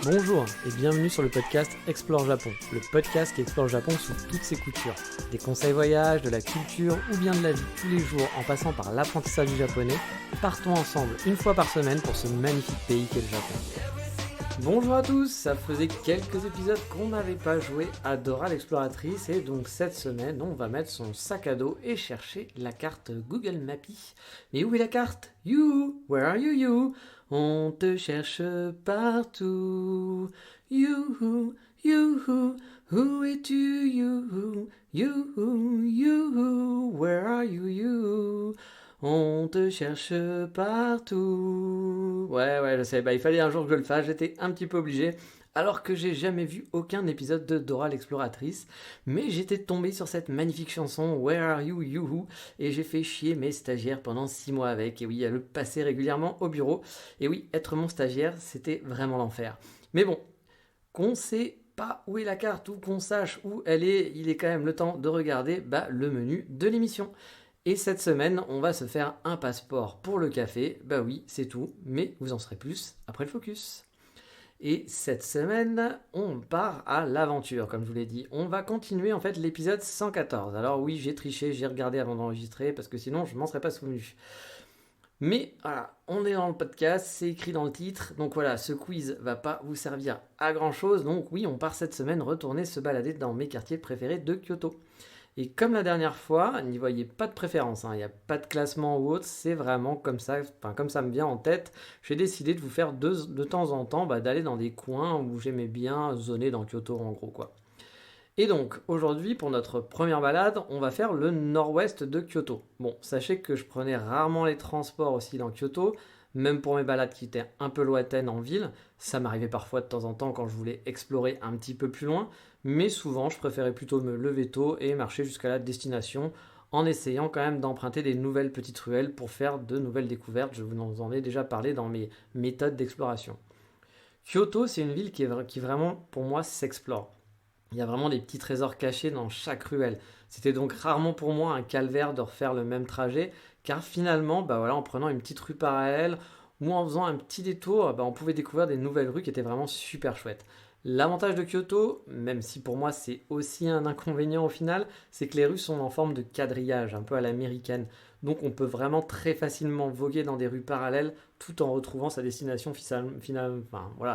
Bonjour et bienvenue sur le podcast Explore Japon, le podcast qui explore le Japon sous toutes ses coutures. Des conseils voyage, de la culture ou bien de la vie tous les jours en passant par l'apprentissage du japonais, partons ensemble une fois par semaine pour ce magnifique pays qu'est le Japon. Bonjour à tous, ça faisait quelques épisodes qu'on n'avait pas joué à Dora l'exploratrice et donc cette semaine on va mettre son sac à dos et chercher la carte Google Mappy. Mais où est la carte? You, where are you, you? On te cherche partout. You, you, où es-tu, you, you, where are you, you? On te cherche partout. Ouais, je sais, il fallait un jour que je le fasse, j'étais un petit peu obligé. Alors que j'ai jamais vu aucun épisode de Dora l'exploratrice, mais j'étais tombé sur cette magnifique chanson Where Are You, You, et j'ai fait chier mes stagiaires pendant 6 mois avec, et oui, à le passer régulièrement au bureau. Et oui, être mon stagiaire, c'était vraiment l'enfer. Mais bon, qu'on sait pas où est la carte ou qu'on sache où elle est, il est quand même le temps de regarder le menu de l'émission. Et cette semaine, on va se faire un passeport pour le café. Bah oui, c'est tout, mais vous en saurez plus après le focus. Et cette semaine, on part à l'aventure, comme je vous l'ai dit. On va continuer en fait l'épisode 114. Alors oui, j'ai triché, j'ai regardé avant d'enregistrer, parce que sinon je m'en serais pas souvenu. Mais voilà, on est dans le podcast, c'est écrit dans le titre. Donc voilà, ce quiz va pas vous servir à grand chose. Donc oui, on part cette semaine retourner se balader dans mes quartiers préférés de Kyoto. Et comme la dernière fois, n'y voyez pas de préférence, il n'y a pas de classement ou autre, c'est vraiment comme ça me vient en tête. J'ai décidé de vous faire de temps en temps d'aller dans des coins où j'aimais bien zoner dans Kyoto en gros quoi. Et donc aujourd'hui pour notre première balade, on va faire le nord-ouest de Kyoto. Bon, sachez que je prenais rarement les transports aussi dans Kyoto, même pour mes balades qui étaient un peu lointaines en ville, ça m'arrivait parfois de temps en temps quand je voulais explorer un petit peu plus loin, mais souvent je préférais plutôt me lever tôt et marcher jusqu'à la destination en essayant quand même d'emprunter des nouvelles petites ruelles pour faire de nouvelles découvertes. Je vous en ai déjà parlé dans mes méthodes d'exploration. Kyoto, c'est une ville qui vraiment, pour moi, s'explore. Il y a vraiment des petits trésors cachés dans chaque ruelle. C'était donc rarement pour moi un calvaire de refaire le même trajet, car finalement, en prenant une petite rue parallèle ou en faisant un petit détour, on pouvait découvrir des nouvelles rues qui étaient vraiment super chouettes. L'avantage de Kyoto, même si pour moi c'est aussi un inconvénient au final, c'est que les rues sont en forme de quadrillage, un peu à l'américaine. Donc on peut vraiment très facilement voguer dans des rues parallèles tout en retrouvant sa destination finale,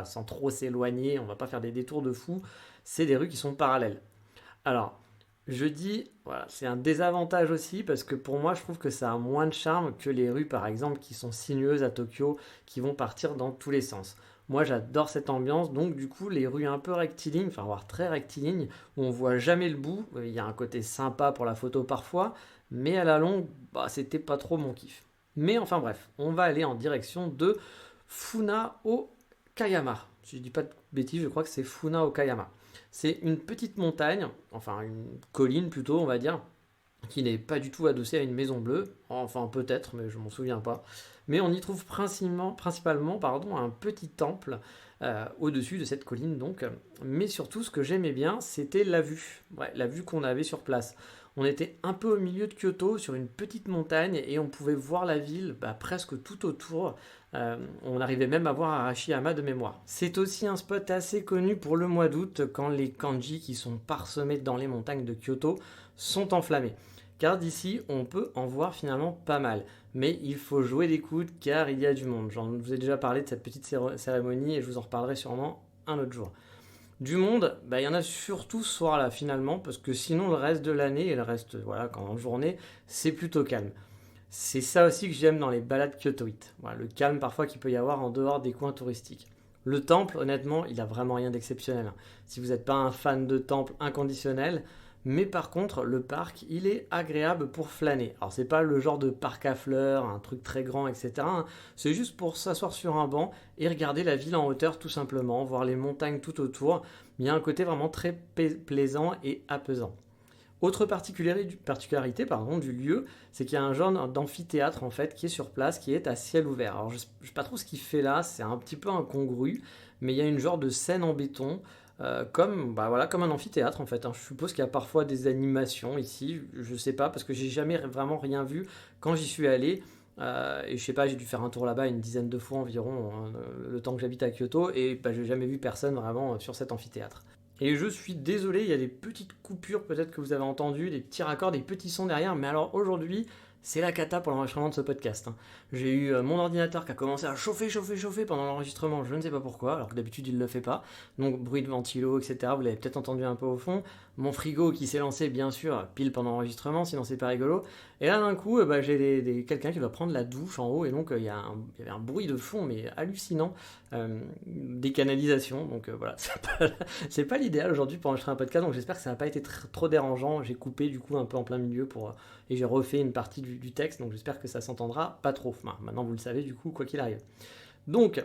sans trop s'éloigner, on va pas faire des détours de fou, c'est des rues qui sont parallèles. Alors, je dis, voilà, c'est un désavantage aussi parce que pour moi, je trouve que ça a moins de charme que les rues, par exemple, qui sont sinueuses à Tokyo, qui vont partir dans tous les sens. Moi, j'adore cette ambiance, donc du coup, les rues un peu rectilignes, voire très rectilignes, où on voit jamais le bout, il y a un côté sympa pour la photo parfois, mais à la longue, c'était pas trop mon kiff. Mais enfin bref, on va aller en direction de Funa Okayama. Si je dis pas de bêtises, je crois que c'est Funa Okayama. C'est une petite montagne, enfin une colline plutôt, on va dire, qui n'est pas du tout adossée à une maison bleue. Enfin peut-être, mais je m'en souviens pas. Mais on y trouve principalement un petit temple au-dessus de cette colline donc. Mais surtout, ce que j'aimais bien, c'était la vue. Ouais, la vue qu'on avait sur place. On était un peu au milieu de Kyoto, sur une petite montagne, et on pouvait voir la ville presque tout autour. On arrivait même à voir Arashiyama de mémoire. C'est aussi un spot assez connu pour le mois d'août, quand les kanji qui sont parsemés dans les montagnes de Kyoto sont enflammés. Car d'ici, on peut en voir finalement pas mal. Mais il faut jouer des coudes car il y a du monde. J'en vous ai déjà parlé de cette petite cérémonie et je vous en reparlerai sûrement un autre jour. Du monde, il y en a surtout ce soir-là finalement, parce que sinon le reste de l'année et le reste, quand en journée, c'est plutôt calme. C'est ça aussi que j'aime dans les balades kyotoïtes. Le calme parfois qu'il peut y avoir en dehors des coins touristiques. Le temple, honnêtement, il a vraiment rien d'exceptionnel. Si vous n'êtes pas un fan de temple inconditionnel, mais par contre, le parc, il est agréable pour flâner. Alors, c'est pas le genre de parc à fleurs, un truc très grand, etc. C'est juste pour s'asseoir sur un banc et regarder la ville en hauteur, tout simplement, voir les montagnes tout autour. Il y a un côté vraiment très plaisant et apaisant. Autre particularité du lieu, c'est qu'il y a un genre d'amphithéâtre en fait qui est sur place, qui est à ciel ouvert. Alors je ne sais pas trop ce qu'il fait là, c'est un petit peu incongru, mais il y a une genre de scène en béton, comme un amphithéâtre en fait. Je suppose qu'il y a parfois des animations ici, je sais pas parce que j'ai jamais vraiment rien vu quand j'y suis allé. Et je sais pas, j'ai dû faire un tour là-bas une dizaine de fois environ, le temps que j'habite à Kyoto, et bah, j'ai jamais vu personne vraiment sur cet amphithéâtre. Et je suis désolé, il y a des petites coupures peut-être que vous avez entendues, des petits raccords, des petits sons derrière, mais alors aujourd'hui, c'est la cata pour l'enregistrement de ce podcast, hein. J'ai eu mon ordinateur qui a commencé à chauffer pendant l'enregistrement, je ne sais pas pourquoi, alors que d'habitude il ne le fait pas. Donc bruit de ventilo, etc. Vous l'avez peut-être entendu un peu au fond. Mon frigo qui s'est lancé bien sûr pile pendant l'enregistrement, sinon c'est pas rigolo. Et là d'un coup, bah, j'ai quelqu'un qui doit prendre la douche en haut, et donc il y avait un bruit de fond mais hallucinant, des canalisations. Donc voilà, c'est pas l'idéal aujourd'hui pour enregistrer un podcast, donc j'espère que ça n'a pas été trop dérangeant. J'ai coupé du coup un peu en plein milieu et j'ai refait une partie du texte, donc j'espère que ça s'entendra pas trop. Enfin, maintenant vous le savez du coup, quoi qu'il arrive. Donc,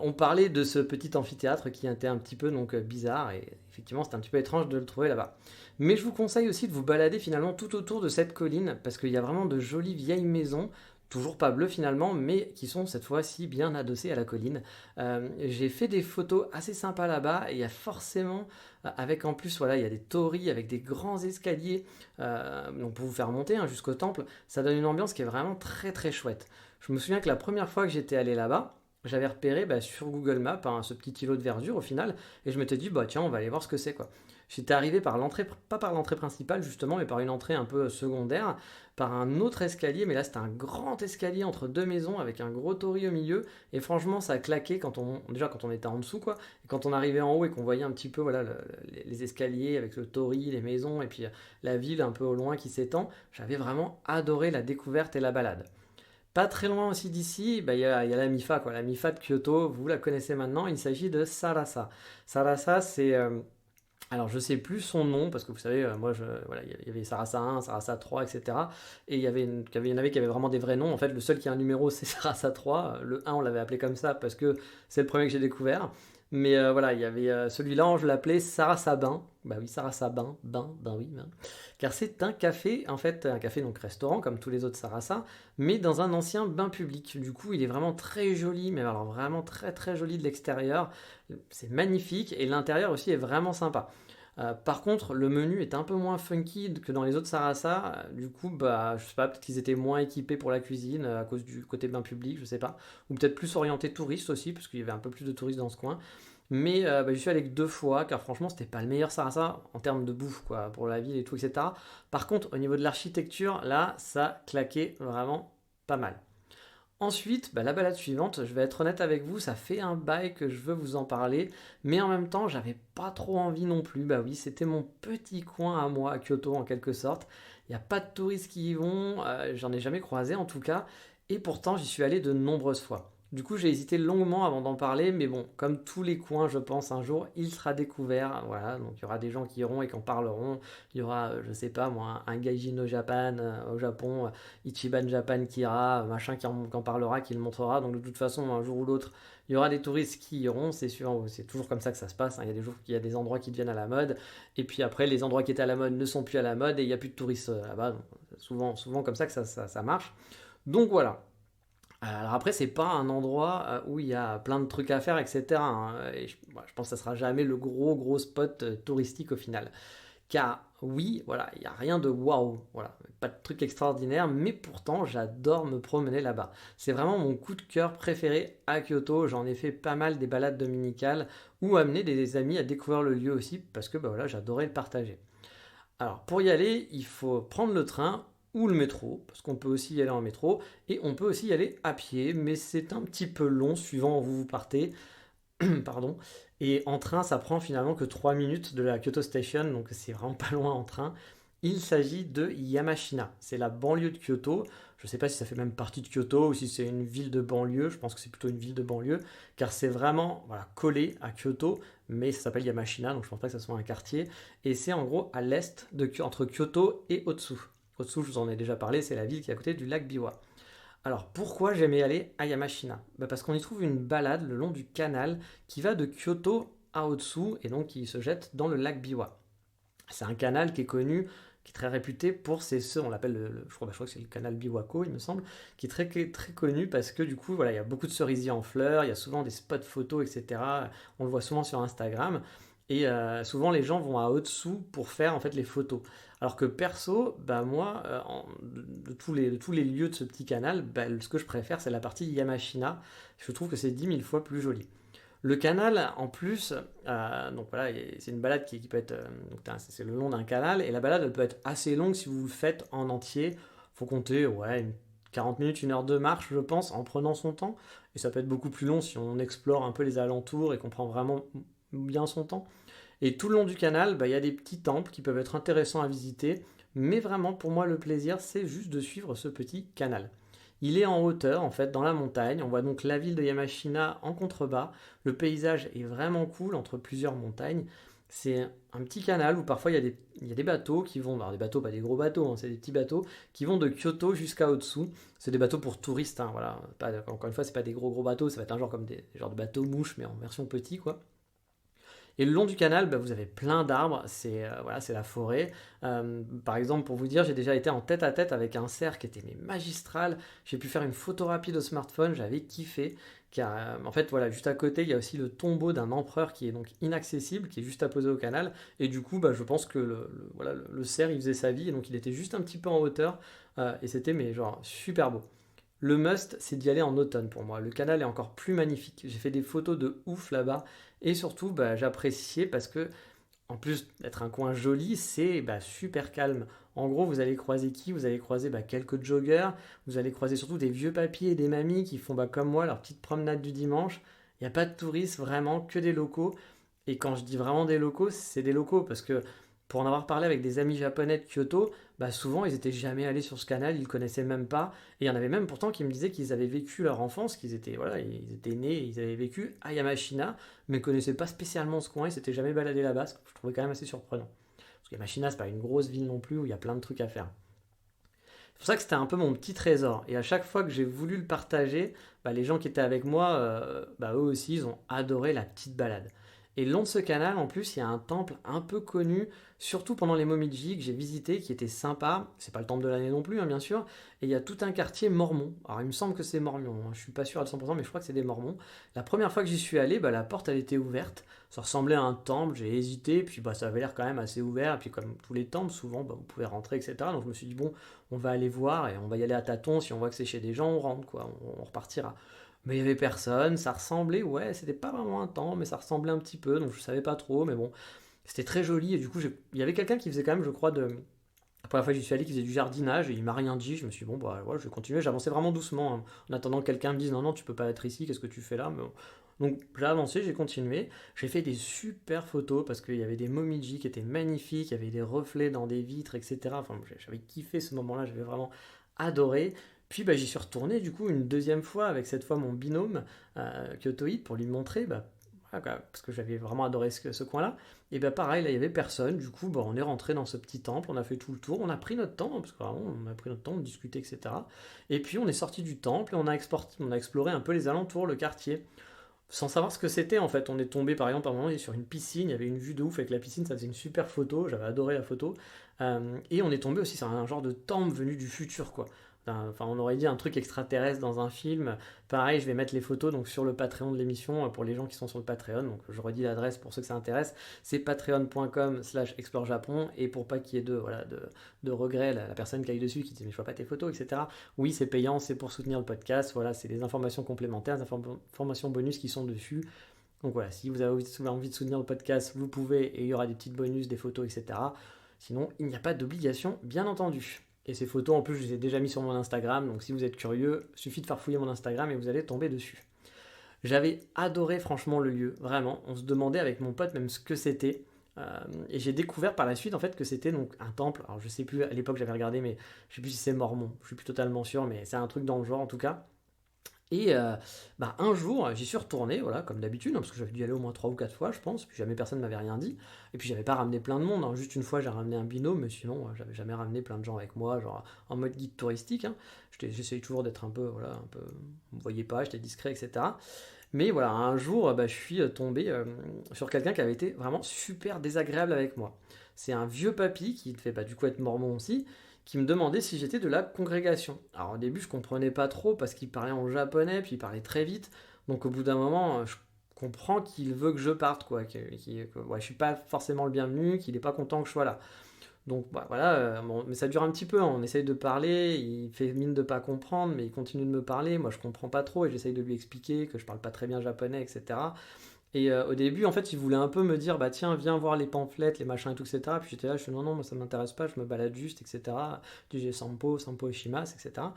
on parlait de ce petit amphithéâtre qui était un petit peu donc bizarre, et effectivement c'était un petit peu étrange de le trouver là-bas. Mais je vous conseille aussi de vous balader finalement tout autour de cette colline, parce qu'il y a vraiment de jolies vieilles maisons, toujours pas bleues finalement, mais qui sont cette fois-ci bien adossées à la colline. J'ai fait des photos assez sympas là-bas, et il y a forcément, avec en plus, voilà, il y a des torii avec des grands escaliers, donc pour vous faire monter hein, jusqu'au temple, ça donne une ambiance qui est vraiment très très chouette. Je me souviens que la première fois que j'étais allé là-bas, j'avais repéré sur Google Maps hein, ce petit îlot de verdure au final, et je m'étais dit, bah tiens, on va aller voir ce que c'est quoi. J'étais arrivé par l'entrée, pas par l'entrée principale justement, mais par une entrée un peu secondaire, par un autre escalier, mais là c'était un grand escalier entre deux maisons avec un gros torii au milieu, et franchement ça a claqué déjà quand on était en dessous quoi, et quand on arrivait en haut et qu'on voyait un petit peu voilà, les escaliers avec le torii, les maisons, et puis la ville un peu au loin qui s'étend, j'avais vraiment adoré la découverte et la balade. Pas très loin aussi d'ici, bah, y a la MIFA, quoi. La MIFA de Kyoto, vous la connaissez maintenant, il s'agit de Sarasa. Sarasa, c'est... alors je sais plus son nom, parce que vous savez, moi, voilà, il y avait Sarasa 1, Sarasa 3, etc. Et il y en avait qui avaient vraiment des vrais noms. En fait, le seul qui a un numéro, c'est Sarasa 3. Le 1, on l'avait appelé comme ça, parce que c'est le premier que j'ai découvert. Mais voilà, il y avait celui-là, je l'appelais Sarasa Bain. Bah oui, Sarasa Bain, oui. Bain. Car c'est un café, en fait, un café donc restaurant, comme tous les autres Sarasa, mais dans un ancien bain public. Du coup, il est vraiment très joli, mais alors vraiment très très joli de l'extérieur. C'est magnifique, et l'intérieur aussi est vraiment sympa. Par contre, le menu est un peu moins funky que dans les autres Sarasa. Du coup, bah, je sais pas, peut-être qu'ils étaient moins équipés pour la cuisine à cause du côté bain public, je sais pas. Ou peut-être plus orienté touriste aussi, parce qu'il y avait un peu plus de touristes dans ce coin. Mais bah, j'y suis allé que 2 fois, car franchement, c'était pas le meilleur Sarasa en termes de bouffe, quoi, pour la ville et tout, etc. Par contre, au niveau de l'architecture, là, ça claquait vraiment pas mal. Ensuite, bah, la balade suivante, je vais être honnête avec vous, ça fait un bail que je veux vous en parler, mais en même temps, j'avais pas trop envie non plus. Bah oui, c'était mon petit coin à moi, à Kyoto en quelque sorte. Il n'y a pas de touristes qui y vont, j'en ai jamais croisé en tout cas, et pourtant j'y suis allé de nombreuses fois. Du coup, j'ai hésité longuement avant d'en parler, mais bon, comme tous les coins, je pense un jour, il sera découvert. Voilà, donc il y aura des gens qui iront et qui en parleront. Il y aura, je sais pas moi, un Gaijin au Japan, au Japon, Ichiban Japan qui ira, machin qui en parlera, qui le montrera. Donc de toute façon, un jour ou l'autre, il y aura des touristes qui iront, c'est sûr, c'est toujours comme ça que ça se passe, hein. Il y a des jours, il y a des endroits qui deviennent à la mode, et puis après, les endroits qui étaient à la mode ne sont plus à la mode, et il n'y a plus de touristes là-bas. Donc, souvent comme ça que ça marche. Donc voilà. Alors après, c'est pas un endroit où il y a plein de trucs à faire, etc. Hein. Et je pense que ça sera jamais le gros spot touristique au final. Car oui, voilà, il n'y a rien de waouh, voilà, pas de truc extraordinaire, mais pourtant j'adore me promener là-bas. C'est vraiment mon coup de cœur préféré à Kyoto. J'en ai fait pas mal des balades dominicales ou amener des amis à découvrir le lieu aussi parce que bah, voilà, j'adorais le partager. Alors pour y aller, il faut prendre le train ou le métro, parce qu'on peut aussi y aller en métro, et on peut aussi y aller à pied, mais c'est un petit peu long suivant où vous partez. Pardon. Et en train, ça prend finalement que 3 minutes de la Kyoto Station, donc c'est vraiment pas loin en train. Il s'agit de Yamashina. C'est la banlieue de Kyoto. Je ne sais pas si ça fait même partie de Kyoto ou si c'est une ville de banlieue. Je pense que c'est plutôt une ville de banlieue, car c'est vraiment voilà, collé à Kyoto, mais ça s'appelle Yamashina, donc je ne pense pas que ça soit un quartier. Et c'est en gros à l'est entre Kyoto et Otsu. Otsu, je vous en ai déjà parlé, c'est la ville qui est à côté du lac Biwa. Alors pourquoi j'aimais aller à Yamashina? Bah parce qu'on y trouve une balade le long du canal qui va de Kyoto à Otsu et donc qui se jette dans le lac Biwa. C'est un canal qui est connu, qui est très réputé pour on l'appelle, je crois que c'est le canal Biwako, il me semble, qui est très connu parce que du coup, voilà, il y a beaucoup de cerisiers en fleurs, il y a souvent des spots photos, etc. On le voit souvent sur Instagram. Et souvent les gens vont à Otsu pour faire en fait les photos. Alors que perso, bah moi, de tous les lieux de ce petit canal, bah, ce que je préfère c'est la partie Yamashina. Je trouve que c'est 10 000 fois plus joli. Le canal, en plus, donc voilà, c'est une balade qui peut être, c'est le long d'un canal, et la balade elle peut être assez longue si vous le faites en entier. Faut compter, ouais, 40 minutes, 1 heure de marche, je pense, en prenant son temps. Et ça peut être beaucoup plus long si on explore un peu les alentours et qu'on prend vraiment bien son temps. Et tout le long du canal, bah, il y a des petits temples qui peuvent être intéressants à visiter. Mais vraiment, pour moi, le plaisir, c'est juste de suivre ce petit canal. Il est en hauteur, en fait, dans la montagne. On voit donc la ville de Yamashina en contrebas. Le paysage est vraiment cool entre plusieurs montagnes. C'est un petit canal où parfois il y a des bateaux qui vont, alors des bateaux, pas des gros bateaux, hein, c'est des petits bateaux qui vont de Kyoto jusqu'à Otsu. C'est des bateaux pour touristes, hein, voilà. Encore une fois, c'est pas des gros bateaux, ça va être un genre comme des genres de bateaux mouches, mais en version petit, quoi. Et le long du canal, bah, vous avez plein d'arbres, voilà, c'est la forêt. Par exemple, pour vous dire, j'ai déjà été en tête à tête avec un cerf qui était mais magistral. J'ai pu faire une photo rapide au smartphone, j'avais kiffé. Car en fait, voilà, juste à côté, il y a aussi le tombeau d'un empereur qui est donc inaccessible, qui est juste à poser au canal. Et du coup, bah, je pense que voilà, le cerf, il faisait sa vie, et donc il était juste un petit peu en hauteur. Et c'était mais genre super beau. Le must, c'est d'y aller en automne pour moi. Le canal est encore plus magnifique. J'ai fait des photos de ouf là-bas. Et surtout, bah, j'appréciais parce que, en plus d'être un coin joli, c'est bah, super calme. En gros, vous allez croiser qui? Vous allez croiser bah, quelques joggers. Vous allez croiser surtout des vieux papis et des mamies qui font bah, comme moi leur petite promenade du dimanche. Il n'y a pas de touristes, vraiment, que des locaux. Et quand je dis vraiment des locaux, c'est des locaux parce que pour en avoir parlé avec des amis japonais de Kyoto, bah souvent ils étaient jamais allés sur ce canal, ils le connaissaient même pas. Et il y en avait même pourtant qui me disaient qu'ils avaient vécu leur enfance, qu'ils étaient, voilà, ils étaient nés, ils avaient vécu à Yamashina, mais connaissaient pas spécialement ce coin, ils s'étaient jamais baladés là-bas, ce que je trouvais quand même assez surprenant. Parce que Yamashina, c'est pas une grosse ville non plus où il y a plein de trucs à faire. C'est pour ça que c'était un peu mon petit trésor. Et à chaque fois que j'ai voulu le partager, bah, les gens qui étaient avec moi, bah, eux aussi, ils ont adoré la petite balade. Et le long de ce canal, en plus, il y a un temple un peu connu, surtout pendant les Momiji que j'ai visité, qui était sympa. C'est pas le temple de l'année non plus, hein, bien sûr. Et il y a tout un quartier mormon. Alors il me semble que c'est mormon, hein. Je suis pas sûr à 100%, mais je crois que c'est des mormons. La première fois que j'y suis allé, bah, la porte elle était ouverte. Ça ressemblait à un temple, j'ai hésité, puis bah, ça avait l'air quand même assez ouvert. Et puis comme tous les temples, souvent bah, vous pouvez rentrer, etc. Donc je me suis dit, bon, on va aller voir et on va y aller à tâtons. Si on voit que c'est chez des gens, on rentre, quoi. On repartira. Mais il y avait personne, ça ressemblait, ouais, c'était pas vraiment un temple, mais ça ressemblait un petit peu, donc je savais pas trop, mais bon, c'était très joli. Et du coup, il y avait quelqu'un qui faisait quand même, je crois, la première fois que j'y suis allé, qui faisait du jardinage, et il m'a rien dit. Je me suis dit, bon, bah ouais, je vais continuer. J'avançais vraiment doucement, hein, en attendant que quelqu'un me dise, non, non, tu peux pas être ici, qu'est-ce que tu fais là? Mais bon. Donc j'ai avancé, j'ai continué. J'ai fait des super photos parce qu'il y avait des momiji qui étaient magnifiques, il y avait des reflets dans des vitres, etc. Enfin, j'avais kiffé ce moment-là, j'avais vraiment adoré. Puis bah, j'y suis retourné du coup une deuxième fois avec cette fois mon binôme Kyotoïde pour lui montrer, bah, voilà, parce que j'avais vraiment adoré ce coin-là. Et bien pareil, là il y avait personne. Du coup, bah, on est rentré dans ce petit temple, on a fait tout le tour, on a pris notre temps, parce que vraiment on a pris notre temps, on discutait, etc. Et puis on est sorti du temple et on a exploré un peu les alentours, le quartier, sans savoir ce que c'était en fait. On est tombé par exemple à un moment sur une piscine, il y avait une vue de ouf avec la piscine, ça faisait une super photo, j'avais adoré la photo. Et on est tombé aussi sur un genre de temple venu du futur quoi. Enfin, on aurait dit un truc extraterrestre dans un film. Pareil, je vais mettre les photos donc sur le Patreon de l'émission pour les gens qui sont sur le Patreon. Donc je redis l'adresse pour ceux que ça intéresse. C'est patreon.com/explorejapon. Et pour pas qu'il y ait voilà, de regrets, la personne qui aille dessus qui dit mais je vois pas tes photos, etc. Oui, c'est payant, c'est pour soutenir le podcast. Voilà, c'est des informations complémentaires, des informations bonus qui sont dessus. Donc voilà, si vous avez envie de soutenir le podcast, vous pouvez et il y aura des petites bonus, des photos, etc. Sinon, il n'y a pas d'obligation, bien entendu. Et ces photos, en plus, je les ai déjà mis sur mon Instagram. Donc si vous êtes curieux, il suffit de farfouiller mon Instagram et vous allez tomber dessus. J'avais adoré franchement le lieu, vraiment. On se demandait avec mon pote même ce que c'était. Et j'ai découvert par la suite en fait que c'était donc un temple. Alors je sais plus, à l'époque j'avais regardé, mais je sais plus si c'est mormon. Je suis plus totalement sûr, mais c'est un truc dans le genre en tout cas. Et bah, un jour, j'y suis retourné, voilà, comme d'habitude, hein, parce que j'avais dû y aller au moins 3 ou 4 fois, je pense, puis jamais personne ne m'avait rien dit. Et puis j'avais pas ramené plein de monde, hein, juste une fois j'ai ramené un binôme, mais sinon j'avais jamais ramené plein de gens avec moi, genre en mode guide touristique. Hein. J'essayais toujours d'être un peu, voilà, un peu, vous me voyez pas, j'étais discret, etc. Mais voilà, un jour, bah, je suis tombé sur quelqu'un qui avait été vraiment super désagréable avec moi. C'est un vieux papy qui devait bah, du coup être mormon aussi, qui me demandait si j'étais de la congrégation. Alors au début, je comprenais pas trop parce qu'il parlait en japonais, puis il parlait très vite. Donc au bout d'un moment, je comprends qu'il veut que je parte, quoi, que ouais, je suis pas forcément le bienvenu, qu'il est pas content que je sois là. Donc bah, voilà, bon, mais ça dure un petit peu, hein. On essaye de parler, il fait mine de pas comprendre, mais il continue de me parler, moi je comprends pas trop et j'essaye de lui expliquer que je parle pas très bien japonais, etc. Et au début, en fait, il voulait un peu me dire, bah tiens, viens voir les pamphlets, les machins et tout, etc. Puis j'étais là, je fais non, non, moi ça m'intéresse pas, je me balade juste, etc. DJ Sampo, Sampo Ishimas, etc.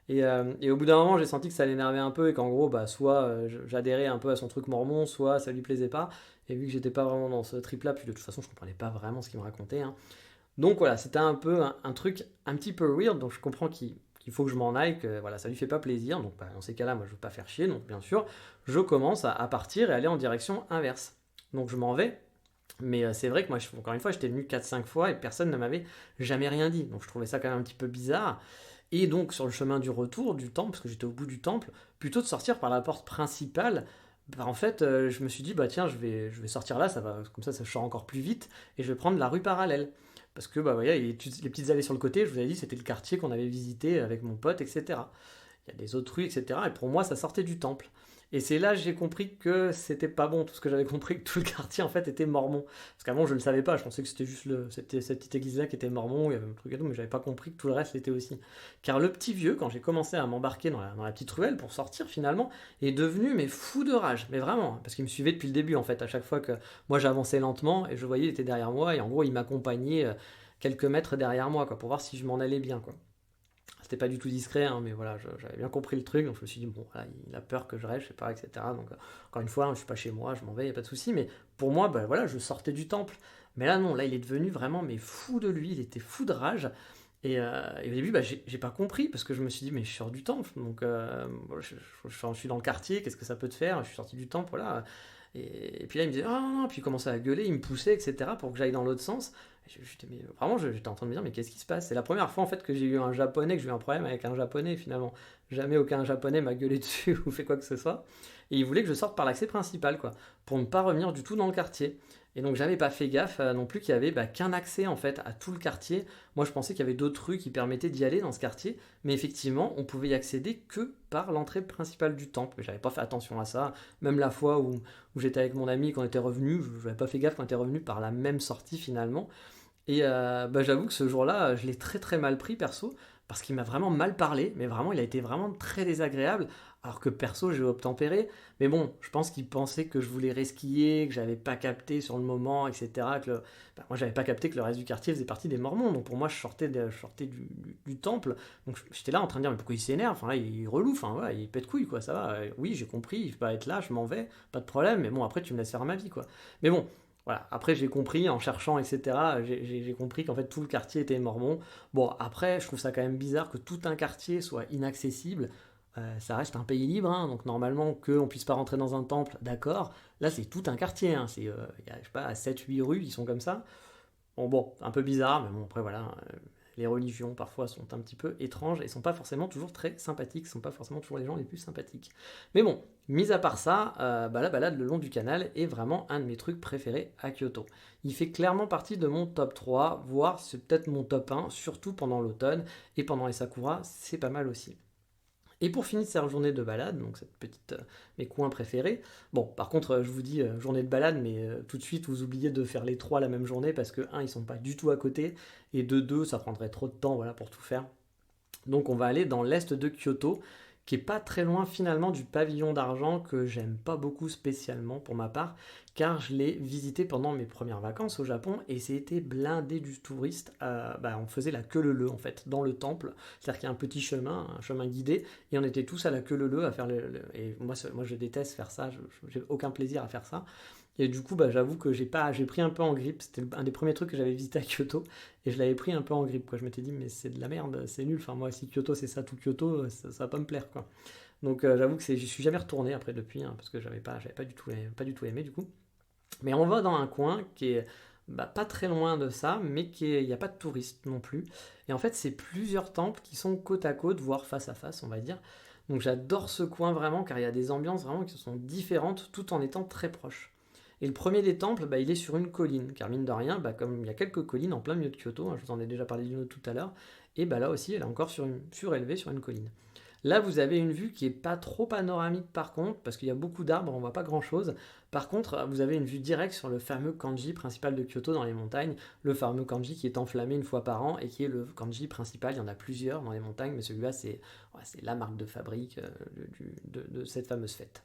Et au bout d'un moment, j'ai senti que ça l'énervait un peu et qu'en gros, bah, soit j'adhérais un peu à son truc mormon, soit ça lui plaisait pas. Et vu que j'étais pas vraiment dans ce trip-là, puis de toute façon, je comprenais pas vraiment ce qu'il me racontait, hein. Donc voilà, c'était un peu un truc un petit peu weird, donc je comprends qu'il faut que je m'en aille, que voilà, ça lui fait pas plaisir. Donc bah, dans ces cas-là, moi je veux pas faire chier, donc bien sûr, je commence à partir et aller en direction inverse. Donc je m'en vais, mais c'est vrai que moi, encore une fois, j'étais venu 4 5 fois et personne ne m'avait jamais rien dit. Donc je trouvais ça quand même un petit peu bizarre. Et donc sur le chemin du retour du temple, parce que j'étais au bout du temple, plutôt de sortir par la porte principale, bah, en fait, je me suis dit, bah tiens, je vais sortir là, ça va, comme ça sort encore plus vite, et je vais prendre la rue parallèle. Parce que, bah, vous voyez, les petites allées sur le côté, je vous avais dit, c'était le quartier qu'on avait visité avec mon pote, etc. Il y a des autres rues, etc. Et pour moi, ça sortait du temple. Et c'est là que j'ai compris que c'était pas bon, tout ce que j'avais compris, que tout le quartier en fait était mormon. Parce qu'avant je le savais pas, je pensais que c'était juste c'était cette petite église-là qui était mormon, il y avait un truc et tout, mais j'avais pas compris que tout le reste l'était aussi. Car le petit vieux, quand j'ai commencé à m'embarquer dans la petite ruelle pour sortir finalement, est devenu mais fou de rage, mais vraiment, hein, parce qu'il me suivait depuis le début en fait, à chaque fois que moi j'avançais lentement et je voyais il était derrière moi et en gros il m'accompagnait quelques mètres derrière moi quoi, pour voir si je m'en allais bien quoi. C'était pas du tout discret, hein, mais voilà, j'avais bien compris le truc, donc je me suis dit, bon, voilà, il a peur que je reste, je sais pas, etc. Donc, encore une fois, hein, je suis pas chez moi, je m'en vais, y a pas de souci, mais pour moi, bah, voilà, je sortais du temple. Mais là, non, là, il est devenu vraiment, mais fou de lui, il était fou de rage. Et au début, bah, j'ai pas compris, parce que je me suis dit, mais je sors du temple, donc bon, je suis dans le quartier, qu'est-ce que ça peut te faire? Je suis sorti du temple, voilà. Et puis là, il me disait, ah non, non, puis il commençait à gueuler, il me poussait, etc., pour que j'aille dans l'autre sens. Vraiment, j'étais en train de me dire, mais qu'est-ce qui se passe? C'est la première fois en fait que j'ai eu un japonais, que j'ai eu un problème avec un japonais finalement. Jamais aucun japonais m'a gueulé dessus ou fait quoi que ce soit. Et il voulait que je sorte par l'accès principal, quoi, pour ne pas revenir du tout dans le quartier. Et donc j'avais pas fait gaffe non plus qu'il y avait bah, qu'un accès en fait à tout le quartier. Moi je pensais qu'il y avait d'autres rues qui permettaient d'y aller dans ce quartier, mais effectivement on pouvait y accéder que par l'entrée principale du temple. J'avais pas fait attention à ça. Même la fois où j'étais avec mon ami, qu'on était revenu, je n'avais pas fait gaffe qu'on était revenu par la même sortie finalement. Et bah, j'avoue que ce jour-là, je l'ai très très mal pris perso, parce qu'il m'a vraiment mal parlé, mais vraiment il a été vraiment très désagréable, alors que perso j'ai obtempéré. Mais bon, je pense qu'il pensait que je voulais resquiller, que j'avais pas capté sur le moment, etc. Bah, moi j'avais pas capté que le reste du quartier faisait partie des Mormons, donc pour moi je sortais du temple, donc j'étais là en train de dire mais pourquoi il s'énerve, enfin là il est relou, enfin voilà, il pète couille quoi, ça va, oui j'ai compris, il faut pas être là, je m'en vais, pas de problème, mais bon après tu me laisses faire ma vie quoi. Mais bon, voilà, après j'ai compris, en cherchant, etc., j'ai compris qu'en fait tout le quartier était mormon. Bon, après, je trouve ça quand même bizarre que tout un quartier soit inaccessible. Ça reste un pays libre, hein, donc normalement qu'on puisse pas rentrer dans un temple, d'accord. Là, c'est tout un quartier, hein, il y a, je sais pas, 7 8 rues qui sont comme ça. Bon, un peu bizarre, mais bon, après voilà, les religions parfois sont un petit peu étranges et sont pas forcément toujours très sympathiques, sont pas forcément toujours les gens les plus sympathiques. Mais bon, mis à part ça, bah, la balade le long du canal est vraiment un de mes trucs préférés à Kyoto. Il fait clairement partie de mon top 3, voire c'est peut-être mon top 1, surtout pendant l'automne et pendant les sakura, c'est pas mal aussi. Et pour finir cette journée de balade, donc cette petite mes coins préférés. Bon, par contre, je vous dis journée de balade, mais tout de suite vous oubliez de faire les trois la même journée parce que un, ils sont pas du tout à côté, et de deux, ça prendrait trop de temps, voilà, pour tout faire. Donc on va aller dans l'est de Kyoto, qui est pas très loin finalement du pavillon d'argent que j'aime pas beaucoup spécialement pour ma part, car je l'ai visité pendant mes premières vacances au Japon et c'était blindé du touriste. Bah, on faisait la queue leu en fait dans le temple, c'est-à-dire qu'il y a un petit chemin, un chemin guidé, et on était tous à la queue leu à faire et moi je déteste faire ça, j'ai aucun plaisir à faire ça. Et du coup, bah, j'avoue que j'ai pris un peu en grippe. C'était un des premiers trucs que j'avais visité à Kyoto. Et je l'avais pris un peu en grippe, quoi. Je m'étais dit, mais c'est de la merde, c'est nul. Enfin, moi, si Kyoto, c'est ça, tout Kyoto, ça va pas me plaire, quoi. Donc, j'avoue que je suis jamais retourné après depuis, hein, parce que j'avais pas du tout aimé, du coup. Mais on va dans un coin qui est bah, pas très loin de ça, mais il n'y a pas de touristes non plus. Et en fait, c'est plusieurs temples qui sont côte à côte, voire face à face, on va dire. Donc, j'adore ce coin vraiment, car il y a des ambiances vraiment qui sont différentes, tout en étant très proches. Et le premier des temples, bah, il est sur une colline, car mine de rien, bah, comme il y a quelques collines en plein milieu de Kyoto, hein, je vous en ai déjà parlé d'une autre tout à l'heure, et bah, là aussi, elle est encore surélevée sur une colline. Là, vous avez une vue qui est pas trop panoramique par contre, parce qu'il y a beaucoup d'arbres, on voit pas grand chose. Par contre, vous avez une vue directe sur le fameux kanji principal de Kyoto dans les montagnes, le fameux kanji qui est enflammé une fois par an et qui est le kanji principal. Il y en a plusieurs dans les montagnes, mais celui-là, c'est la marque de fabrique de cette fameuse fête.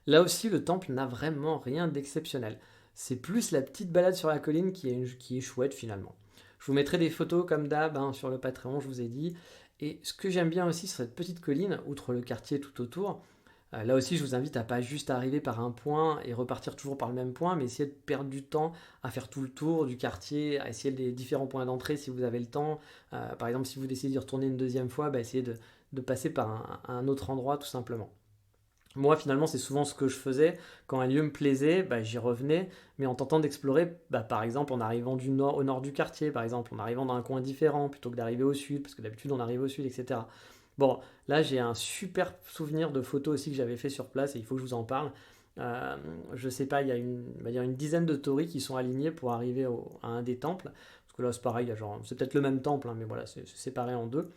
Là aussi, le temple n'a vraiment rien d'exceptionnel. C'est plus la petite balade sur la colline qui est chouette finalement. Je vous mettrai des photos comme d'hab sur le Patreon, je vous ai dit. Et ce que j'aime bien aussi sur cette petite colline, outre le quartier tout autour, là aussi je vous invite à pas juste arriver par un point et repartir toujours par le même point, mais essayer de perdre du temps à faire tout le tour du quartier, à essayer les différents points d'entrée si vous avez le temps. Par exemple, si vous décidez d'y retourner une deuxième fois, essayez de passer par un autre endroit tout simplement. Moi, finalement, c'est souvent ce que je faisais. Quand un lieu me plaisait, j'y revenais, mais en tentant d'explorer, par exemple, en arrivant au nord du quartier, par exemple, en arrivant dans un coin différent, plutôt que d'arriver au sud, parce que d'habitude, on arrive au sud, etc. Bon, là, j'ai un super souvenir de photos aussi que j'avais fait sur place, et il faut que je vous en parle. Je sais pas, il y a une dizaine de torii qui sont alignés pour arriver à un des temples. Parce que là, c'est pareil, c'est peut-être le même temple, mais voilà, c'est séparé en deux.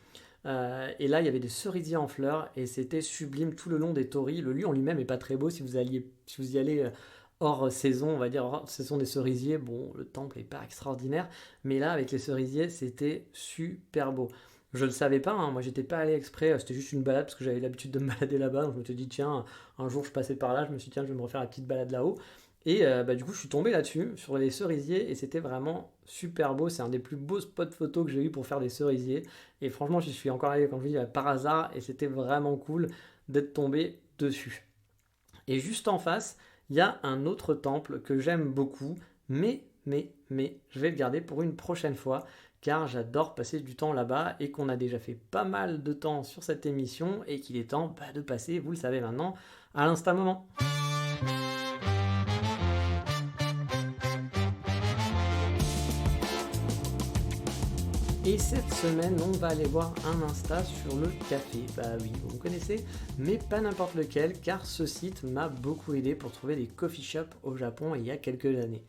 Et là, il y avait des cerisiers en fleurs et c'était sublime tout le long des tories. Le lieu en lui-même est pas très beau si vous y allez hors saison, on va dire hors saison des cerisiers. Bon, le temple est pas extraordinaire, mais là, avec les cerisiers, c'était super beau. Je le savais pas, moi j'étais pas allé exprès, c'était juste une balade parce que j'avais l'habitude de me balader là-bas. Donc je me suis dit, tiens, un jour je passais par là, je me suis dit, tiens, je vais me refaire la petite balade là-haut. Et du coup, je suis tombé là-dessus, sur les cerisiers, et c'était vraiment super beau. C'est un des plus beaux spots photos que j'ai eu pour faire des cerisiers. Et franchement, j'y suis encore allé, comme je vous dis, par hasard, et c'était vraiment cool d'être tombé dessus. Et juste en face, il y a un autre temple que j'aime beaucoup, mais, je vais le garder pour une prochaine fois, car j'adore passer du temps là-bas, et qu'on a déjà fait pas mal de temps sur cette émission, et qu'il est temps de passer, vous le savez maintenant, à l'instant moment. Et cette semaine, on va aller voir un Insta sur le café. Bah oui, vous me connaissez, mais pas n'importe lequel, car ce site m'a beaucoup aidé pour trouver des coffee shops au Japon il y a quelques années.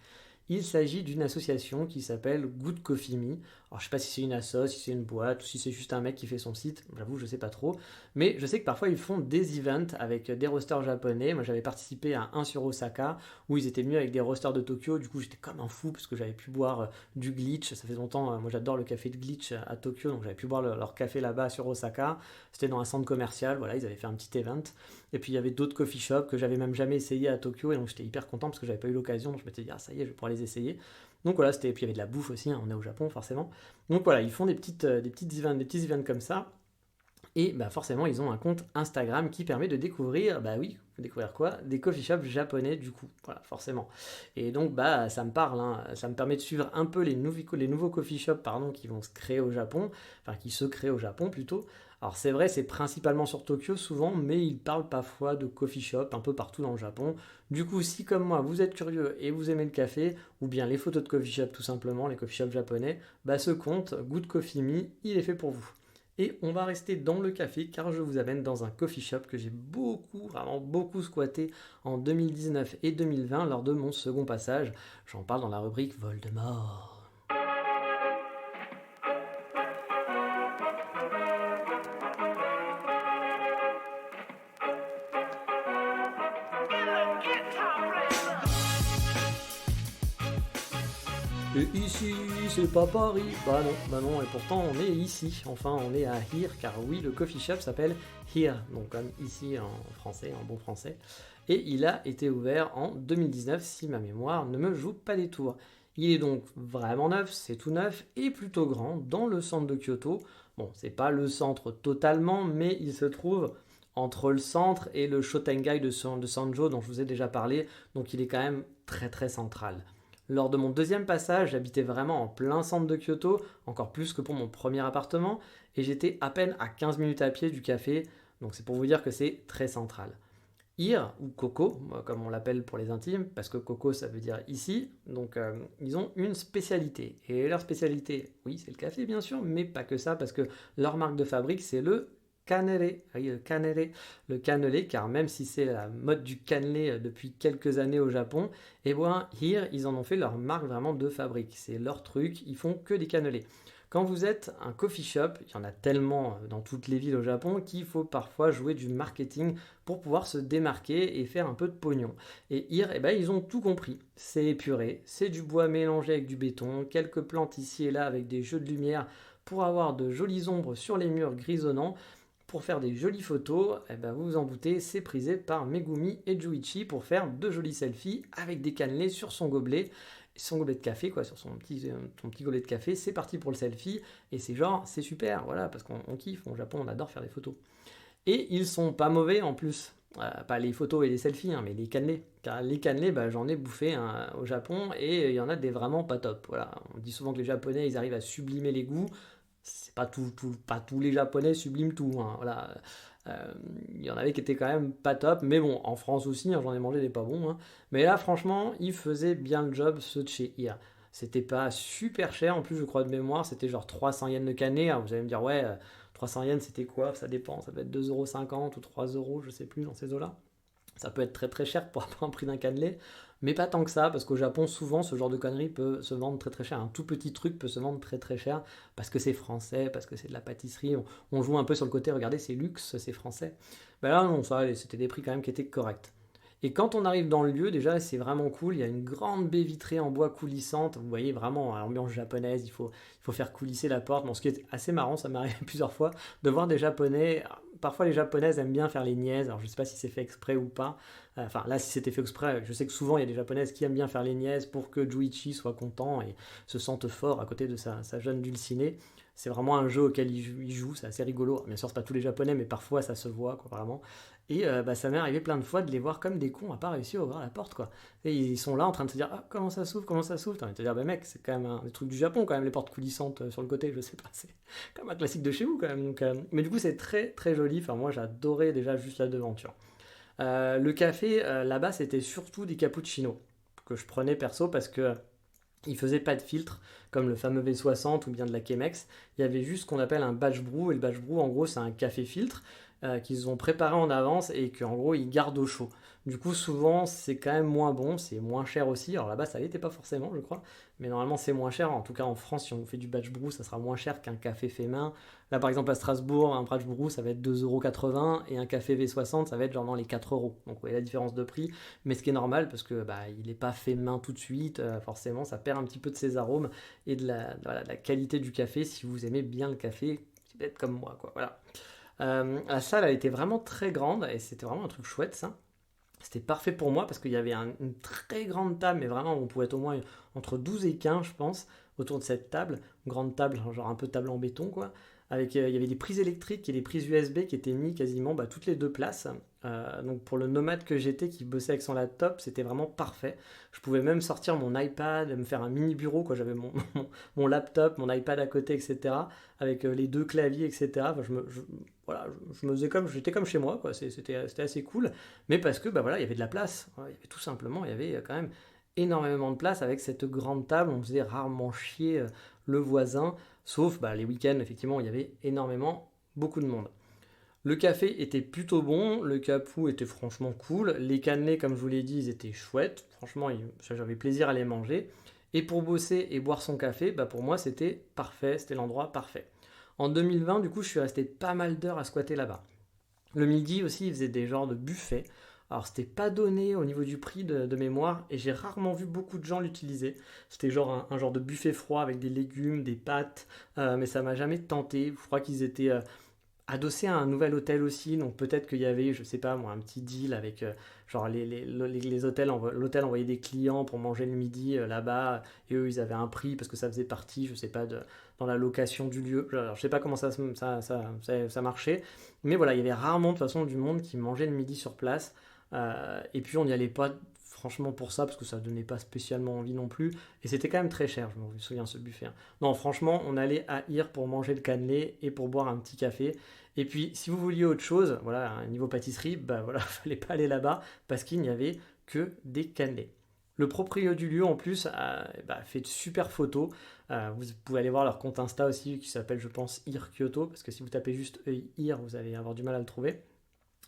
Il s'agit d'une association qui s'appelle Good Coffee Me. Alors je sais pas si c'est une asso, si c'est une boîte, ou si c'est juste un mec qui fait son site, j'avoue je sais pas trop. Mais je sais que parfois ils font des events avec des roasters japonais. Moi j'avais participé à un sur Osaka, où ils étaient venus avec des roasters de Tokyo. Du coup j'étais comme un fou, parce que j'avais pu boire du glitch. Ça fait longtemps, moi j'adore le café de glitch à Tokyo, donc j'avais pu boire leur café là-bas sur Osaka. C'était dans un centre commercial, voilà, ils avaient fait un petit event. Et puis il y avait d'autres coffee shops que j'avais même jamais essayé à Tokyo, et donc j'étais hyper content parce que j'avais pas eu l'occasion. Donc je m'étais dit, ah ça y est, je vais pouvoir les essayer. Donc voilà, puis il y avait de la bouffe aussi, on est au Japon forcément. Donc voilà, ils font des petits events comme ça. Et forcément, ils ont un compte Instagram qui permet de découvrir, découvrir quoi? Des coffee shops japonais du coup, voilà, forcément. Et donc, ça me parle, ça me permet de suivre un peu les nouveaux coffee shops, qui vont se créer au Japon, enfin qui se créent au Japon plutôt. Alors c'est vrai, c'est principalement sur Tokyo souvent, mais ils parlent parfois de coffee shop un peu partout dans le Japon. Du coup, si comme moi, vous êtes curieux et vous aimez le café, ou bien les photos de coffee shop tout simplement, les coffee shops japonais, ce compte, Good Coffee Me, il est fait pour vous. Et on va rester dans le café car je vous amène dans un coffee shop que j'ai vraiment beaucoup squatté en 2019 et 2020 lors de mon second passage. J'en parle dans la rubrique Voldemort. Et ici, c'est pas Paris. Bah non, et pourtant on est ici. Enfin, on est à Here, car oui, le coffee shop s'appelle Here, donc comme ici en français, en bon français. Et il a été ouvert en 2019, si ma mémoire ne me joue pas des tours. Il est donc vraiment neuf, c'est tout neuf et plutôt grand dans le centre de Kyoto. Bon, c'est pas le centre totalement, mais il se trouve entre le centre et le Shotengai de Sanjo dont je vous ai déjà parlé, donc il est quand même très très central. Lors de mon deuxième passage, j'habitais vraiment en plein centre de Kyoto, encore plus que pour mon premier appartement, et j'étais à peine à 15 minutes à pied du café, donc c'est pour vous dire que c'est très central. Here, ou Coco, comme on l'appelle pour les intimes, parce que Coco ça veut dire ici, donc ils ont une spécialité. Et leur spécialité, oui c'est le café bien sûr, mais pas que ça, parce que leur marque de fabrique c'est le cannelé, oui, le cannelé, car même si c'est la mode du cannelé depuis quelques années au Japon, Here, ils en ont fait leur marque vraiment de fabrique. C'est leur truc, ils font que des cannelés. Quand vous êtes un coffee shop, il y en a tellement dans toutes les villes au Japon qu'il faut parfois jouer du marketing pour pouvoir se démarquer et faire un peu de pognon. Et Here, eh ben, ils ont tout compris. C'est épuré, c'est du bois mélangé avec du béton, quelques plantes ici et là avec des jeux de lumière pour avoir de jolies ombres sur les murs grisonnants. Pour faire des jolies photos, eh ben vous vous en doutez, c'est prisé par Megumi et Juichi pour faire de jolis selfies avec des cannelés sur son gobelet de café, quoi, sur son petit gobelet de café. C'est parti pour le selfie et c'est genre, c'est super, voilà, parce qu'on kiffe. Au Japon, on adore faire des photos. Et ils sont pas mauvais en plus. Pas les photos et les selfies, hein, mais les cannelés. Car les cannelés, bah, j'en ai bouffé au Japon et il y en a des vraiment pas top. Voilà. On dit souvent que les Japonais, ils arrivent à sublimer les goûts. C'est pas pas tous les Japonais subliment tout. Hein, voilà. Il y en avait qui étaient quand même pas top, mais bon, en France aussi, hein, j'en ai mangé des pas bons. Hein. Mais là, franchement, ils faisaient bien le job, ceux de chez Here. C'était pas super cher, en plus, je crois de mémoire, c'était genre 300 yens de cannelé. Alors, vous allez me dire, ouais, 300 yens, c'était quoi? Ça dépend, ça peut être 2,50 € ou 3 €, je sais plus, dans ces eaux-là. Ça peut être très très cher pour un prix d'un cannelé, mais pas tant que ça, parce qu'au Japon, souvent, ce genre de conneries peut se vendre très très cher. Un tout petit truc peut se vendre très très cher, parce que c'est français, parce que c'est de la pâtisserie. On joue un peu sur le côté, regardez, c'est luxe, c'est français. Ben là, non, ça, c'était des prix quand même qui étaient corrects. Et quand on arrive dans le lieu, déjà, c'est vraiment cool. Il y a une grande baie vitrée en bois coulissante. Vous voyez vraiment l'ambiance japonaise. Il faut faire coulisser la porte. Bon, ce qui est assez marrant, ça m'est arrivé plusieurs fois, de voir des Japonais. Parfois, les Japonaises aiment bien faire les niaises. Alors, je ne sais pas si c'est fait exprès ou pas. Enfin, là, si c'était fait exprès, je sais que souvent, il y a des Japonaises qui aiment bien faire les niaises pour que Juichi soit content et se sente fort à côté de sa jeune dulcinée. C'est vraiment un jeu auquel il joue, c'est assez rigolo. Bien sûr, c'est pas tous les Japonais, mais parfois ça se voit, quoi, vraiment. Et bah, ça m'est arrivé plein de fois de les voir comme des cons à pas réussir à ouvrir la porte, quoi. Et ils sont là en train de se dire, ah, comment ça s'ouvre, comment ça s'ouvre. T'as envie de te dire, bah mec, c'est quand même un des trucs du Japon, quand même, les portes coulissantes sur le côté, je sais pas, c'est comme un classique de chez vous, quand même. Donc, mais du coup, c'est très très joli. Enfin, moi, j'adorais déjà juste la devanture. Le café, là-bas, c'était surtout des cappuccinos que je prenais perso parce que il faisait pas de filtre, comme le fameux V60 ou bien de la Chemex. Il y avait juste ce qu'on appelle un batch brew. Et le batch brew, en gros, c'est un café filtre qu'ils ont préparé en avance et qu'en gros, ils gardent au chaud. Du coup, souvent, c'est quand même moins bon, c'est moins cher aussi. Alors là-bas, ça l'était pas forcément, je crois. Mais normalement, c'est moins cher. En tout cas, en France, si on fait du batch brew, ça sera moins cher qu'un café fait main. Là, par exemple, à Strasbourg, un batch brew, ça va être 2,80 € et un café V60, ça va être genre dans les 4 €. Donc, vous voyez la différence de prix. Mais ce qui est normal parce que bah, il n'est pas fait main tout de suite. Forcément, ça perd un petit peu de ses arômes et de la qualité du café si vous aimez bien le café. C'est peut-être comme moi, quoi. Voilà. La salle, elle était vraiment très grande et c'était vraiment un truc chouette, ça. C'était parfait pour moi parce qu'il y avait une très grande table, mais vraiment, on pouvait être au moins entre 12 et 15, je pense, autour de cette table. Une grande table, genre un peu table en béton, quoi. Avec, il y avait des prises électriques et des prises USB qui étaient mis quasiment bah, toutes les deux places. Donc pour le nomade que j'étais qui bossait avec son laptop, c'était vraiment parfait. Je pouvais même sortir mon iPad, me faire un mini bureau, quoi. J'avais mon laptop, mon iPad à côté, etc. Avec les deux claviers, etc. Enfin, voilà, je me faisais comme, j'étais comme chez moi, quoi. C'était assez cool. Mais parce que bah, voilà, il y avait de la place. Il y avait tout simplement, il y avait quand même énormément de place avec cette grande table. On faisait rarement chier le voisin, sauf bah, les week-ends, effectivement, il y avait énormément, beaucoup de monde. Le café était plutôt bon, le capou était franchement cool, les cannelés, comme je vous l'ai dit, ils étaient chouettes, franchement, j'avais plaisir à les manger. Et pour bosser et boire son café, bah pour moi, c'était parfait, c'était l'endroit parfait. En 2020, du coup, je suis resté pas mal d'heures à squatter là-bas. Le midi aussi, ils faisaient des genres de buffets. Alors, c'était pas donné au niveau du prix de mémoire, et j'ai rarement vu beaucoup de gens l'utiliser. C'était genre un genre de buffet froid avec des légumes, des pâtes, mais ça m'a jamais tenté. Je crois qu'ils étaient adossé à un nouvel hôtel aussi, donc peut-être qu'il y avait, je sais pas moi, un petit deal avec genre les hôtels, l'hôtel envoyait des clients pour manger le midi là-bas, et eux ils avaient un prix parce que ça faisait partie, je sais pas, dans la location du lieu. Alors, je sais pas comment ça marchait, mais voilà, il y avait rarement de toute façon du monde qui mangeait le midi sur place, et puis on n'y allait pas franchement pour ça parce que ça donnait pas spécialement envie non plus, et c'était quand même très cher, je me souviens ce buffet. Hein. Non, franchement, on allait à Ir pour manger le cannelé et pour boire un petit café. Et puis, si vous vouliez autre chose, voilà, un niveau pâtisserie, bah voilà, fallait pas aller là-bas parce qu'il n'y avait que des cannelés. Le proprio du lieu, en plus, fait de super photos. Vous pouvez aller voir leur compte Insta aussi, qui s'appelle, je pense, Ir Kyoto, parce que si vous tapez juste Ir, vous allez avoir du mal à le trouver.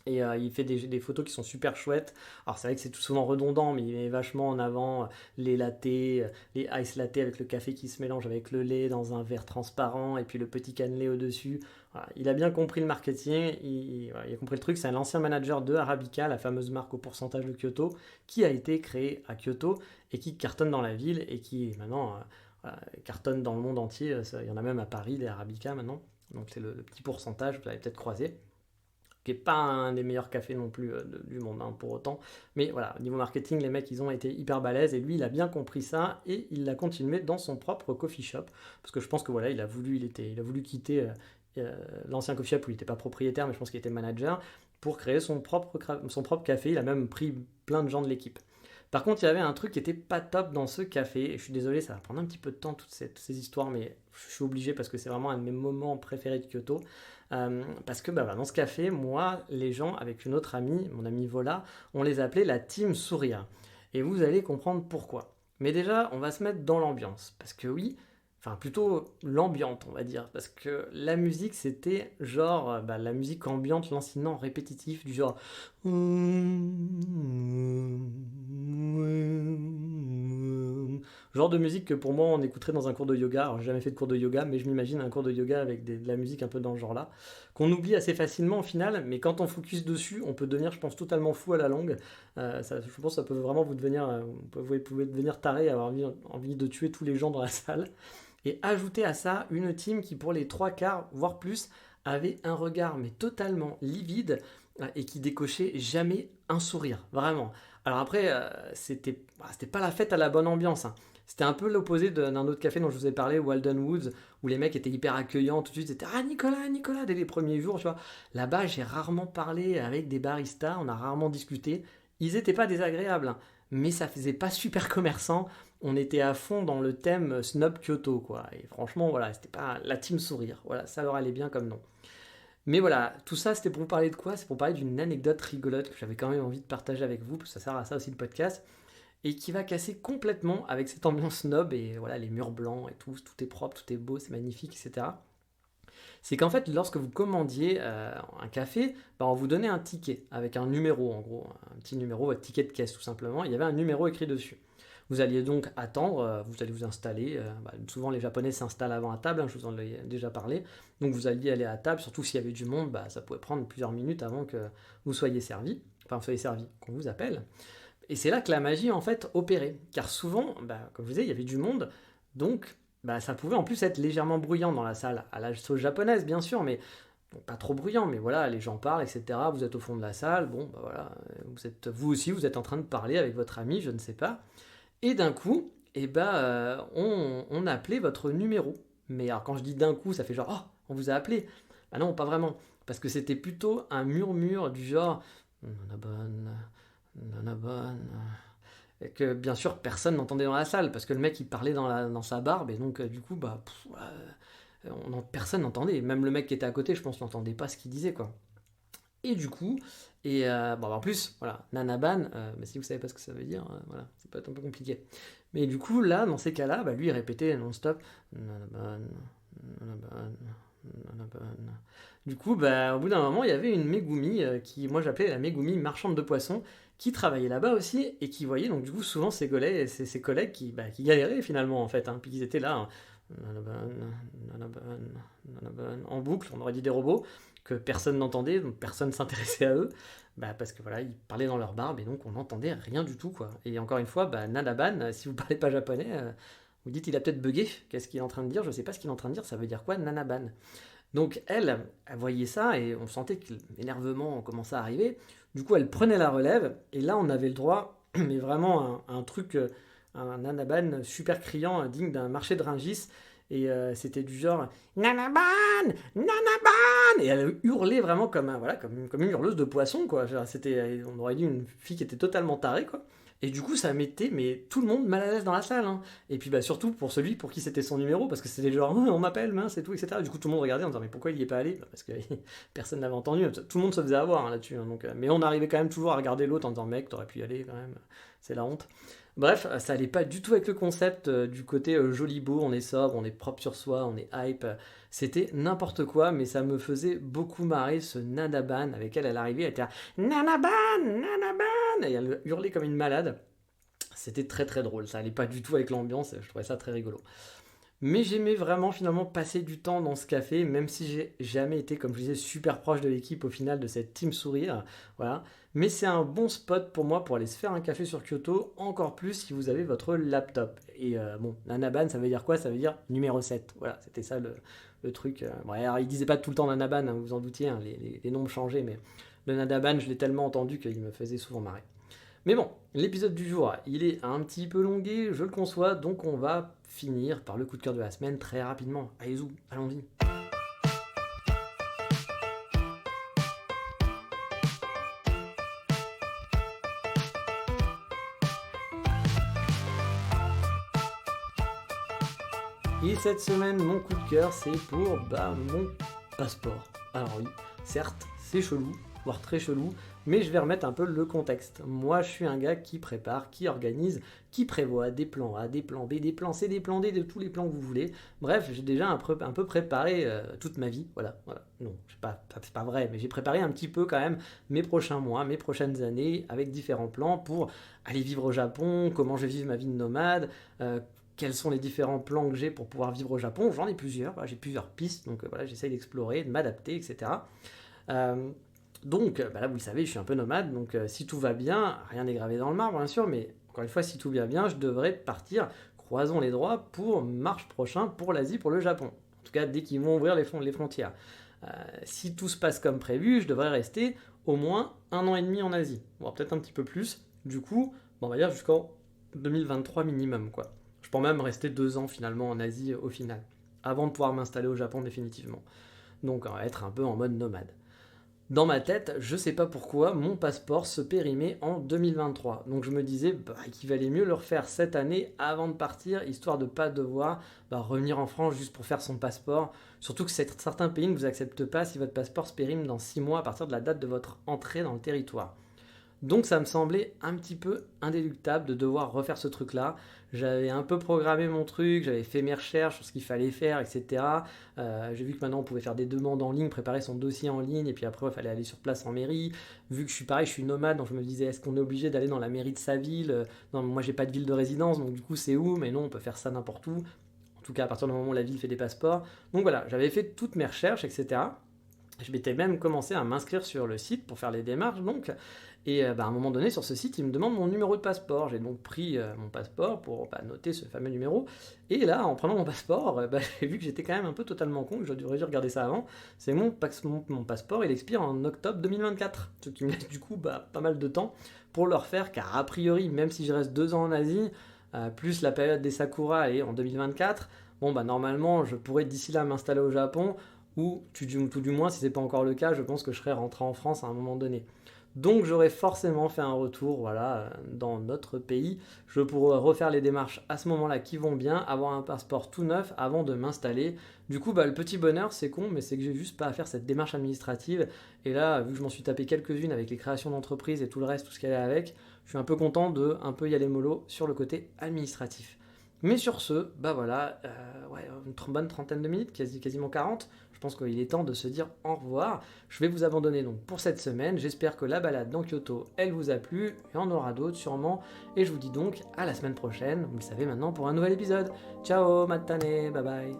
Et il fait des photos qui sont super chouettes. Alors c'est vrai que c'est tout souvent redondant, mais il met vachement en avant les lattés, les ice latte avec le café qui se mélange avec le lait dans un verre transparent et puis le petit cannelé au-dessus. Voilà, il a bien compris le marketing, voilà, il a compris le truc. C'est un ancien manager de Arabica, la fameuse marque au pourcentage de Kyoto, qui a été créée à Kyoto et qui cartonne dans la ville et qui maintenant voilà, cartonne dans le monde entier. Il y en a même à Paris, des Arabica maintenant. Donc c'est le petit pourcentage, vous avez peut-être croisé qui n'est pas un des meilleurs cafés non plus du monde hein, pour autant. Mais voilà, au niveau marketing, les mecs, ils ont été hyper balèzes et lui, il a bien compris ça et il l'a continué dans son propre coffee shop. Parce que je pense que voilà, il a voulu quitter l'ancien coffee shop où il n'était pas propriétaire, mais je pense qu'il était manager, pour créer son propre café. Il a même pris plein de gens de l'équipe. Par contre, il y avait un truc qui était pas top dans ce café, et je suis désolé, ça va prendre un petit peu de temps, toutes ces histoires, mais je suis obligé parce que c'est vraiment un de mes moments préférés de Kyoto. Parce que dans ce café, moi, les gens, avec une autre amie, mon amie Vola, on les appelait la team sourire. Et vous allez comprendre pourquoi. Mais déjà, on va se mettre dans l'ambiance. Parce que oui, enfin plutôt l'ambiante, on va dire. Parce que la musique, c'était genre la musique ambiante, lancinant, répétitif, du genre... Genre de musique que pour moi on écouterait dans un cours de yoga. Alors j'ai jamais fait de cours de yoga, mais je m'imagine un cours de yoga avec de la musique un peu dans ce genre-là, qu'on oublie assez facilement au final, mais quand on focus dessus, on peut devenir, je pense, totalement fou à la longue. Je pense que ça peut vraiment vous devenir, vous pouvez devenir taré, avoir envie de tuer tous les gens dans la salle. Et ajouter à ça une team qui pour les trois quarts, voire plus, avait un regard mais totalement livide et qui décochait jamais un sourire, vraiment. Alors après, c'était pas la fête à la bonne ambiance, hein. C'était un peu l'opposé d'un autre café dont je vous ai parlé, Walden Woods, où les mecs étaient hyper accueillants, tout de suite, c'était «Ah Nicolas, Nicolas» dès les premiers jours, tu vois. Là-bas, j'ai rarement parlé avec des baristas, on a rarement discuté. Ils étaient pas désagréables, hein, mais ça faisait pas super commerçant. On était à fond dans le thème Snob Kyoto, quoi. Et franchement, voilà, c'était pas la team sourire. Voilà, ça leur allait bien comme nom. Mais voilà, tout ça, c'était pour vous parler de quoi? C'est pour parler d'une anecdote rigolote que j'avais quand même envie de partager avec vous, parce que ça sert à ça aussi le podcast, et qui va casser complètement avec cette ambiance snob, et voilà, les murs blancs et tout est propre, tout est beau, c'est magnifique, etc. C'est qu'en fait, lorsque vous commandiez un café, on vous donnait un ticket avec un numéro, en gros, un petit numéro, votre ticket de caisse tout simplement, il y avait un numéro écrit dessus. Vous alliez donc attendre, vous allez vous installer. Souvent les Japonais s'installent avant à table, hein, je vous en ai déjà parlé. Donc vous alliez aller à table, surtout s'il y avait du monde, ça pouvait prendre plusieurs minutes avant que vous soyez servi, qu'on vous appelle. Et c'est là que la magie en fait opérait. Car souvent, comme je vous disais, il y avait du monde, donc ça pouvait en plus être légèrement bruyant dans la salle. À la sauce japonaise bien sûr, mais bon, pas trop bruyant, mais voilà, les gens parlent, etc. Vous êtes au fond de la salle, voilà, vous aussi, vous êtes en train de parler avec votre ami, je ne sais pas. Et d'un coup, on appelait votre numéro. Mais alors quand je dis d'un coup, ça fait genre «Oh, on vous a appelé». Ah non, pas vraiment. Parce que c'était plutôt un murmure du genre «Nanabon, nanabon». Et que bien sûr personne n'entendait dans la salle. Parce que le mec il parlait dans sa barbe. Et donc du coup, personne n'entendait. Même le mec qui était à côté, je pense, n'entendait pas ce qu'il disait, quoi. Et du coup, en plus, voilà, Nanaban, mais si vous savez pas ce que ça veut dire, voilà, c'est peut-être un peu compliqué. Mais du coup, là, dans ces cas-là, lui, il répétait non-stop Nanaban, Nanaban, Nanaban. Du coup, au bout d'un moment, il y avait une Megumi, qui, moi, j'appelais la Megumi marchande de poissons, qui travaillait là-bas aussi, et qui voyait, donc du coup, souvent ses collègues qui galéraient finalement, en fait, hein, puis qu'ils étaient là, hein, Nanaban, Nanaban, Nanaban, en boucle, on aurait dit des robots que personne n'entendait, donc personne s'intéressait à eux, parce que voilà, ils parlaient dans leur barbe et donc on n'entendait rien du tout, quoi. Et encore une fois, Nanaban, si vous parlez pas japonais, vous dites il a peut-être bugué, qu'est-ce qu'il est en train de dire? Je sais pas ce qu'il est en train de dire, ça veut dire quoi Nanaban? Donc elle voyait ça et on sentait que l'énervement commençait à arriver. Du coup, elle prenait la relève et là, on avait le droit, mais vraiment un truc, un Nanaban super criant, digne d'un marché de Rungis. Et c'était du genre Nanaban, Nanaban, et elle hurlait vraiment comme une hurleuse de poisson, quoi. Genre, on aurait dit une fille qui était totalement tarée, quoi. Et du coup, ça mettait tout le monde mal à l'aise dans la salle, hein. Et puis surtout pour celui pour qui c'était son numéro, parce que c'était genre on m'appelle, mince et tout, etc. Du coup, tout le monde regardait en disant mais pourquoi il n'y est pas allé? Parce que personne n'avait entendu. Tout le monde se faisait avoir, hein, là-dessus, hein. Donc, mais on arrivait quand même toujours à regarder l'autre en disant mec, t'aurais pu y aller quand même. c'est la honte. Bref, ça allait pas du tout avec le concept du côté joli beau, on est sobre, on est propre sur soi, on est hype. C'était n'importe quoi, mais ça me faisait beaucoup marrer ce Nanaban avec elle arrivait, elle était là, Nanaban, Nanaban, et elle hurlait comme une malade. C'était très très drôle, ça allait pas du tout avec l'ambiance, je trouvais ça très rigolo. Mais j'aimais vraiment finalement passer du temps dans ce café, même si j'ai jamais été, comme je disais, super proche de l'équipe au final de cette team sourire. Voilà. Mais c'est un bon spot pour moi pour aller se faire un café sur Kyoto, encore plus si vous avez votre laptop. Et bon, Nanaban, ça veut dire quoi? Ça veut dire numéro 7. Voilà, c'était ça le truc. Bon, alors, il disait pas tout le temps Nanaban, hein, vous vous en doutiez, hein, les noms changeaient, mais le Nanaban, je l'ai tellement entendu qu'il me faisait souvent marrer. Mais bon, l'épisode du jour, il est un petit peu longué, je le conçois, donc on va finir par le coup de cœur de la semaine très rapidement. Allez, zou, allons-y. Et cette semaine, mon coup de cœur, c'est pour mon passeport. Alors oui, certes, c'est chelou, voire très chelou, mais je vais remettre un peu le contexte. Moi, je suis un gars qui prépare, qui organise, qui prévoit des plans A, des plans B, des plans C, des plans D, de tous les plans que vous voulez. Bref, j'ai déjà un peu préparé toute ma vie. Voilà. Non, c'est pas vrai, mais j'ai préparé un petit peu quand même mes prochains mois, mes prochaines années, avec différents plans pour aller vivre au Japon, comment je vais vivre ma vie de nomade, quels sont les différents plans que j'ai pour pouvoir vivre au Japon. J'en ai plusieurs, voilà, j'ai plusieurs pistes, donc voilà, j'essaye d'explorer, de m'adapter, etc. Donc là, vous le savez, je suis un peu nomade, donc si tout va bien, rien n'est gravé dans le marbre, bien sûr, mais encore une fois, si tout va bien, je devrais partir, croisons les doigts, pour mars prochain, pour l'Asie, pour le Japon. En tout cas, dès qu'ils vont ouvrir les frontières. Si tout se passe comme prévu, je devrais rester au moins 1 an et demi en Asie, voire peut-être un petit peu plus. Du coup, on va dire jusqu'en 2023 minimum, quoi. Je peux même rester 2 ans finalement en Asie au final, avant de pouvoir m'installer au Japon définitivement. Donc, on va être un peu en mode nomade. Dans ma tête, je sais pas pourquoi, mon passeport se périmait en 2023. Donc je me disais qu'il valait mieux le refaire cette année avant de partir, histoire de pas devoir revenir en France juste pour faire son passeport. Surtout que certains pays ne vous acceptent pas si votre passeport se périme dans 6 mois à partir de la date de votre entrée dans le territoire. Donc ça me semblait un petit peu indéluctable de devoir refaire ce truc-là. J'avais un peu programmé mon truc, j'avais fait mes recherches sur ce qu'il fallait faire, etc. J'ai vu que maintenant on pouvait faire des demandes en ligne, préparer son dossier en ligne, et puis après il fallait aller sur place en mairie. Vu que je suis nomade, donc je me disais est-ce qu'on est obligé d'aller dans la mairie de sa ville? Non, moi j'ai pas de ville de résidence, donc du coup c'est où? Mais non, on peut faire ça n'importe où. En tout cas à partir du moment où la ville fait des passeports. Donc voilà, j'avais fait toutes mes recherches, etc. Je m'étais même commencé à m'inscrire sur le site pour faire les démarches, donc. Et à un moment donné, sur ce site, il me demande mon numéro de passeport. J'ai donc pris mon passeport pour noter ce fameux numéro. Et là, en prenant mon passeport, j'ai vu que j'étais quand même un peu totalement con, que j'aurais dû regarder ça avant. C'est mon passeport, il expire en octobre 2024. Ce qui me laisse du coup pas mal de temps pour le refaire, car a priori, même si je reste 2 ans en Asie, plus la période des Sakura est en 2024, normalement, je pourrais d'ici là m'installer au Japon, ou tout du moins, si ce n'est pas encore le cas, je pense que je serais rentré en France à un moment donné. Donc j'aurais forcément fait un retour dans notre pays. Je pourrais refaire les démarches à ce moment-là qui vont bien, avoir un passeport tout neuf avant de m'installer. Du coup, le petit bonheur, c'est con, mais c'est que j'ai juste pas à faire cette démarche administrative. Et là, vu que je m'en suis tapé quelques-unes avec les créations d'entreprises et tout le reste, tout ce qui allait avec, je suis un peu content de un peu y aller mollo sur le côté administratif. Mais sur ce, une bonne trentaine de minutes, quasiment 40. Je pense qu'il est temps de se dire au revoir. Je vais vous abandonner donc pour cette semaine. J'espère que la balade dans Kyoto, elle vous a plu. Il y en aura d'autres sûrement. Et je vous dis donc à la semaine prochaine. Vous le savez maintenant pour un nouvel épisode. Ciao, matane, bye bye.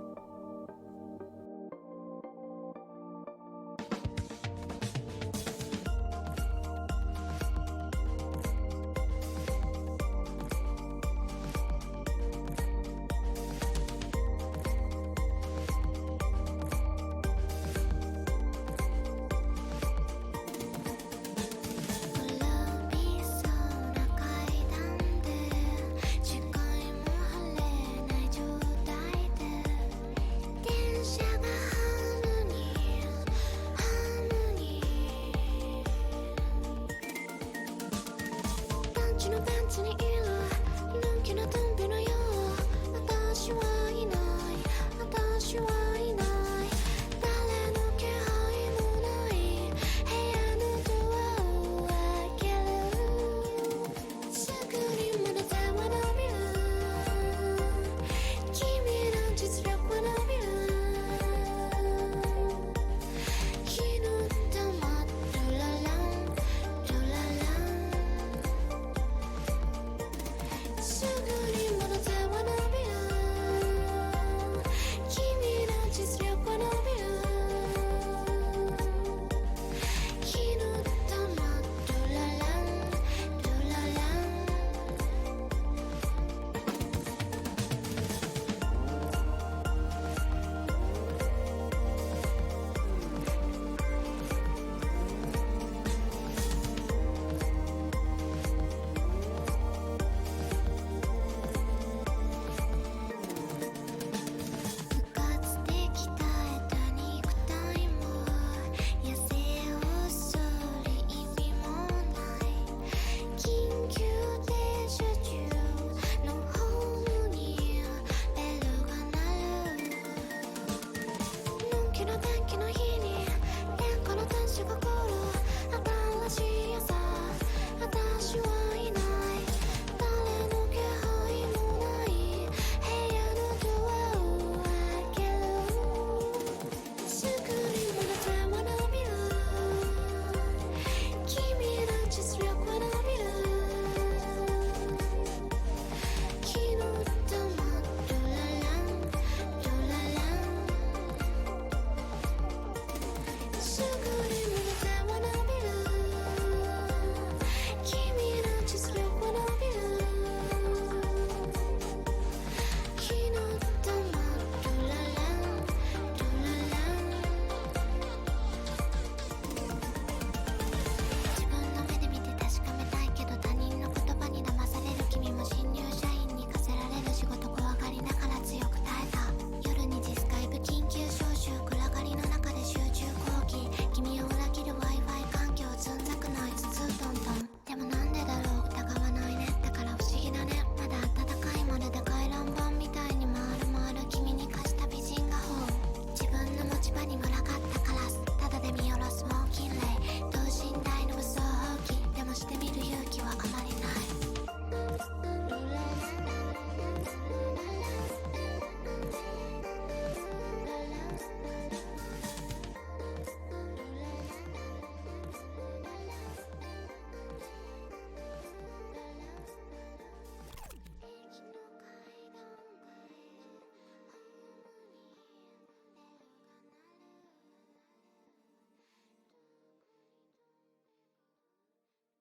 sugar